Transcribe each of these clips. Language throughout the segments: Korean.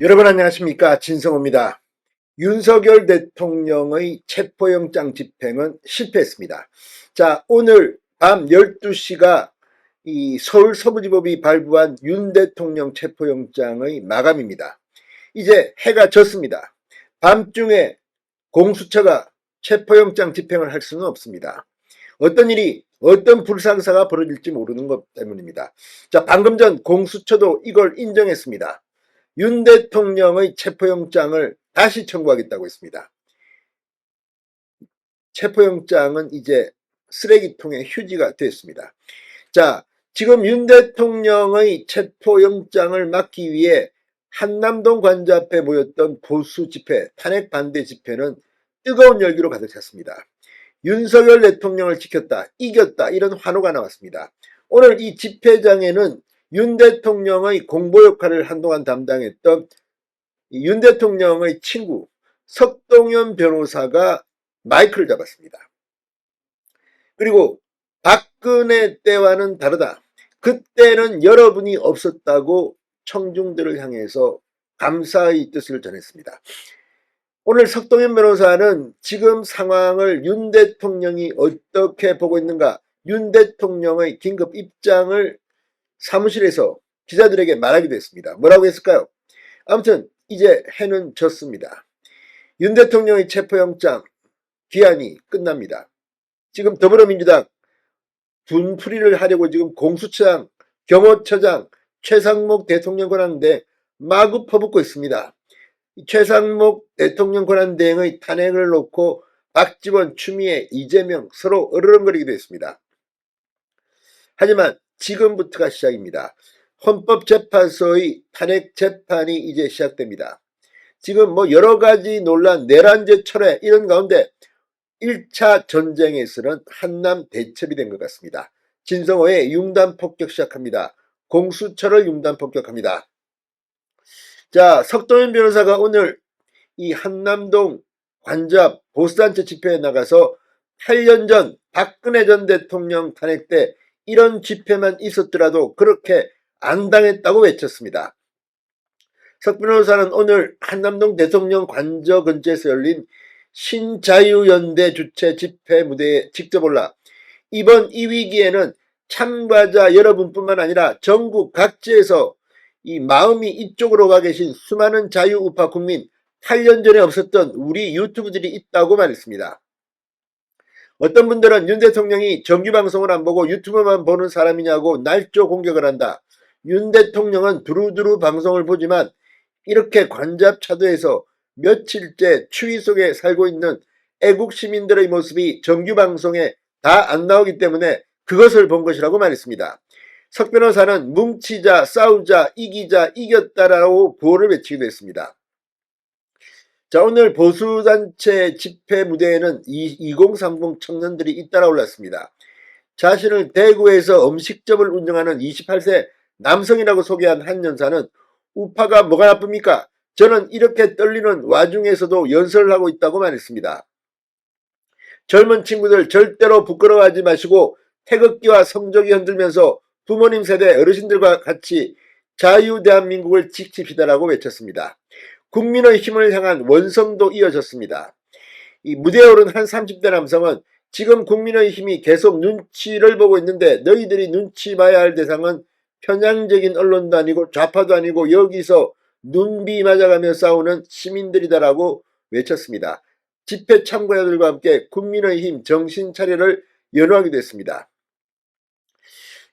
여러분 안녕하십니까, 진성호입니다. 윤석열 대통령의 체포영장 집행은 실패했습니다. 자, 오늘 밤 12시가 이 서울 서부지법이 발부한 윤 대통령 체포영장의 마감입니다. 이제 해가 졌습니다. 밤중에 공수처가 체포영장 집행을 할 수는 없습니다. 어떤 일이, 어떤 불상사가 벌어질지 모르는 것 때문입니다. 자, 방금 전 공수처도 이걸 인정했습니다. 윤 대통령의 체포영장을 다시 청구하겠다고 했습니다. 체포영장은 이제 쓰레기통의 휴지가 됐습니다. 자, 지금 윤 대통령의 체포영장을 막기 위해 한남동 관저 앞에 모였던 보수 집회, 탄핵 반대 집회는 뜨거운 열기로 가득 찼습니다. 윤석열 대통령을 지켰다, 이겼다, 이런 환호가 나왔습니다. 오늘 이 집회장에는 윤 대통령의 공보 역할을 한동안 담당했던 윤 대통령의 친구 석동현 변호사가 마이크를 잡았습니다. 그리고 박근혜 때와는 다르다. 그때는 여러분이 없었다고 청중들을 향해서 감사의 뜻을 전했습니다. 오늘 석동현 변호사는 지금 상황을 윤 대통령이 어떻게 보고 있는가, 윤 대통령의 긴급 입장을 사무실에서 기자들에게 말하기도 했습니다. 뭐라고 했을까요? 아무튼 이제 해는 졌습니다. 윤 대통령의 체포영장 기한이 끝납니다. 지금 더불어민주당 분풀이를 하려고 지금 공수처장, 경호처장, 최상목 대통령 권한대행 마구 퍼붓고 있습니다. 최상목 대통령 권한대행의 탄핵을 놓고 박지원, 추미애, 이재명 서로 으르렁거리기도 했습니다. 하지만 지금부터가 시작입니다. 헌법재판소의 탄핵 재판이 이제 시작됩니다. 지금 뭐 여러 가지 논란, 내란죄 철회 이런 가운데 1차 전쟁에서는 한남 대첩이 된 것 같습니다. 진성호의 융단 폭격 시작합니다. 공수처를 융단 폭격합니다. 자, 석동현 변호사가 오늘 이 한남동 관저 보수단체 집회에 나가서 8년 전 박근혜 전 대통령 탄핵 때 이런 집회만 있었더라도 그렇게 안 당했다고 외쳤습니다. 석 변호사는 오늘 한남동 대통령 관저 근처에서 열린 신자유연대 주최 집회 무대에 직접 올라 이번 이 위기에는 참가자 여러분뿐만 아니라 전국 각지에서 이 마음이 이쪽으로 가 계신 수많은 자유우파 국민, 8년 전에 없었던 우리 유튜브들이 있다고 말했습니다. 어떤 분들은 윤 대통령이 정규방송을 안 보고 유튜브만 보는 사람이냐고 날조 공격을 한다. 윤 대통령은 두루두루 방송을 보지만 이렇게 관잡차도에서 며칠째 추위 속에 살고 있는 애국 시민들의 모습이 정규방송에 다 안 나오기 때문에 그것을 본 것이라고 말했습니다. 석 변호사는 뭉치자, 싸우자, 이기자, 이겼다라고 구호를 외치기도 했습니다. 자, 오늘 보수단체 집회 무대에는 2030 청년들이 잇따라 올랐습니다. 자신을 대구에서 음식점을 운영하는 28세 남성이라고 소개한 한 여사는 우파가 뭐가 나쁩니까? 저는 이렇게 떨리는 와중에서도 연설을 하고 있다고 말했습니다. 젊은 친구들 절대로 부끄러워하지 마시고 태극기와 성적이 흔들면서 부모님 세대 어르신들과 같이 자유 대한민국을 지킵시다라고 외쳤습니다. 국민의 힘을 향한 원성도 이어졌습니다. 이 무대에 오른 한 30대 남성은 지금 국민의 힘이 계속 눈치를 보고 있는데 너희들이 눈치 봐야 할 대상은 편향적인 언론도 아니고 좌파도 아니고 여기서 눈비 맞아가며 싸우는 시민들이다라고 외쳤습니다. 집회 참가자들과 함께 국민의힘 정신차려를 연호하기도 했습니다.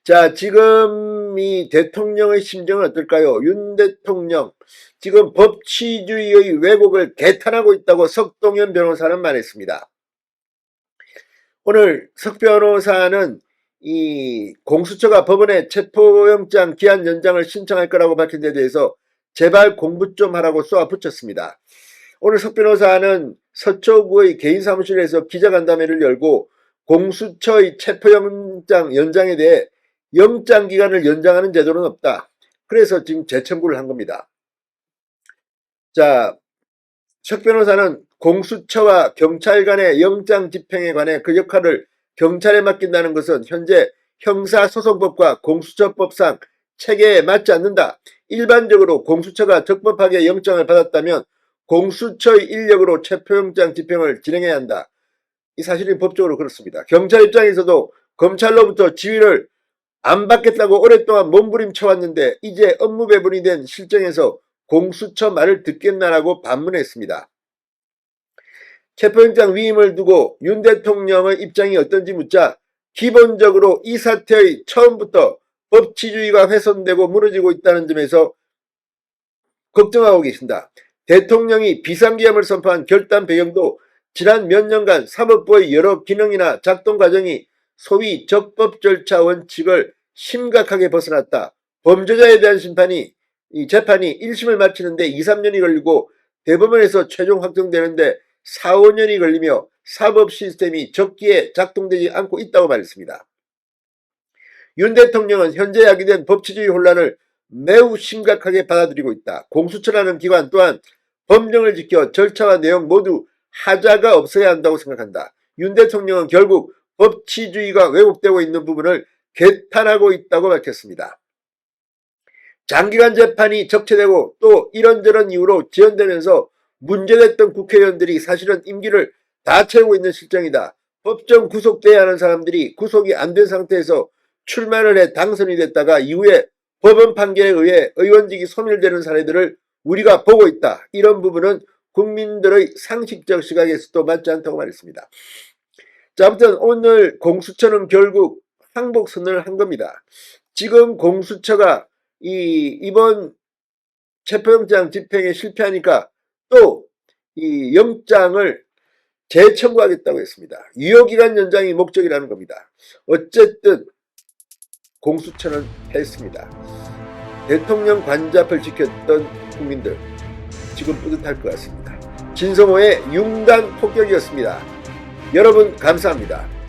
자, 지금 이 대통령의 심정은 어떨까요? 윤 대통령 지금 법치주의의 왜곡을 개탄하고 있다고 석동현 변호사는 말했습니다. 오늘 석 변호사는 이 공수처가 법원에 체포영장 기한 연장을 신청할 거라고 밝힌 데 대해서 제발 공부 좀 하라고 쏘아붙였습니다. 오늘 석 변호사는 서초구의 개인 사무실에서 기자간담회를 열고 공수처의 체포영장 연장에 대해 영장 기간을 연장하는 제도는 없다. 그래서 지금 재청구를 한 겁니다. 자, 석 변호사는 공수처와 경찰 간의 영장 집행에 관해 그 역할을 경찰에 맡긴다는 것은 현재 형사소송법과 공수처법상 체계에 맞지 않는다. 일반적으로 공수처가 적법하게 영장을 받았다면 공수처의 인력으로 체포영장 집행을 진행해야 한다. 이 사실은 법적으로 그렇습니다. 경찰 입장에서도 검찰로부터 지휘를 안 받겠다고 오랫동안 몸부림쳐왔는데 이제 업무 배분이 된 실정에서 공수처 말을 듣겠나라고 반문했습니다. 체포영장 위임을 두고 윤 대통령의 입장이 어떤지 묻자 기본적으로 이 사태의 처음부터 법치주의가 훼손되고 무너지고 있다는 점에서 걱정하고 계신다. 대통령이 비상계엄을 선포한 결단 배경도 지난 몇 년간 사법부의 여러 기능이나 작동 과정이 소위 적법 절차 원칙을 심각하게 벗어났다. 범죄자에 대한 재판이 1심을 마치는데 2, 3년이 걸리고 대법원에서 최종 확정되는데 4, 5년이 걸리며 사법 시스템이 적기에 작동되지 않고 있다고 말했습니다. 윤 대통령은 현재 야기된 법치주의 혼란을 매우 심각하게 받아들이고 있다. 공수처라는 기관 또한 법령을 지켜 절차와 내용 모두 하자가 없어야 한다고 생각한다. 윤 대통령은 결국 법치주의가 왜곡되고 있는 부분을 개탄하고 있다고 밝혔습니다. 장기간 재판이 적체되고 또 이런저런 이유로 지연되면서 문제됐던 국회의원들이 사실은 임기를 다 채우고 있는 실정이다. 법정 구속돼야 하는 사람들이 구속이 안 된 상태에서 출마를 해 당선이 됐다가 이후에 법원 판결에 의해 의원직이 소멸되는 사례들을 우리가 보고 있다. 이런 부분은 국민들의 상식적 시각에서도 맞지 않다고 말했습니다. 자, 아무튼 오늘 공수처는 결국 항복선언을 한 겁니다. 지금 공수처가 이번 체포영장 집행에 실패하니까 또 이 영장을 재청구하겠다고 했습니다. 유효기간 연장이 목적이라는 겁니다. 어쨌든 공수처는 했습니다. 대통령 관자를 지켰던 국민들 지금 뿌듯할 것 같습니다. 진성호의 융단 폭격이었습니다. 여러분 감사합니다.